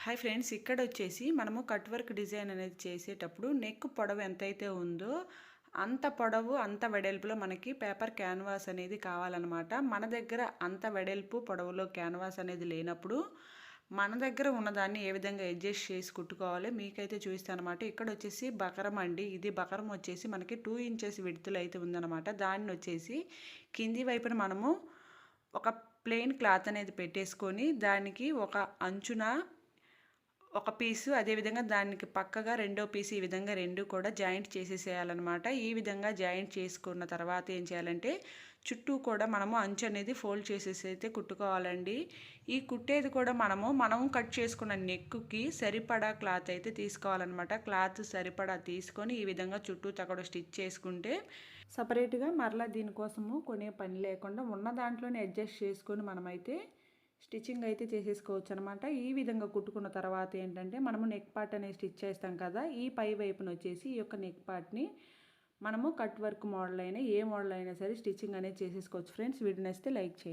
Hi friends, ఇక్కడ వచ్చేసి మనము కట్ వర్క్ డిజైన్ అనేది చేసేటప్పుడు నెక్ పొడవు ఎంతైతే ఉందో అంత పొడవు అంత వెడల్పులో మనకి పేపర్ క్యాన్వాస్ అనేది కావాలన్నమాట. మన దగ్గర అంత వెడల్పు పొడవులో క్యాన్వాస్ అనేది లేనప్పుడు మన దగ్గర ఉన్నదాన్ని ఏ విధంగా అడ్జస్ట్ చేసి కుట్టుకోవాలి మీకైతే చూపిస్తాను అనమాట. ఇక్కడ వచ్చేసి బకరం అండి. ఇది బకరం వచ్చేసి మనకి 2 ఇంచెస్ విడుతులు అయితే ఉందన్నమాట. దాన్ని వచ్చేసి కింది వైపున మనము ఒక ప్లెయిన్ క్లాత్ అనేది పెట్టేసుకొని దానికి ఒక అంచున ఒక పీసు, అదేవిధంగా దానికి పక్కగా రెండో పీసు, ఈ విధంగా రెండు కూడా జాయింట్ చేసేసేయాలన్నమాట. ఈ విధంగా జాయింట్ చేసుకున్న తర్వాత ఏం చేయాలంటే చుట్టూ కూడా మనము అంచు అనేది ఫోల్డ్ చేసేసి అయితే కుట్టుకోవాలండి. ఈ కుట్టేది కూడా మనం కట్ చేసుకున్న నెక్కి సరిపడా క్లాత్ అయితే తీసుకోవాలన్నమాట. క్లాత్ సరిపడా తీసుకొని ఈ విధంగా చుట్టూ తక్కడ స్టిచ్ చేసుకుంటే సపరేట్గా మరలా దీనికోసము కొనే పని లేకుండా ఉన్న దాంట్లోనే అడ్జస్ట్ చేసుకొని మనమైతే స్టిచ్చింగ్ అయితే చేసేసుకోవచ్చు అనమాట. ఈ విధంగా కుట్టుకున్న తర్వాత ఏంటంటే మనము నెక్ పార్ట్ అనేది స్టిచ్ చేస్తాం కదా, ఈ పై వైపున వచ్చేసి ఈ యొక్క నెక్ పార్ట్ని మనము కట్ వర్క్ మోడల్ అయినా ఏ మోడల్ అయినా సరే స్టిచ్చింగ్ అనేది చేసేసుకోవచ్చు ఫ్రెండ్స్. వీడియో నచ్చితే లైక్ చేయండి.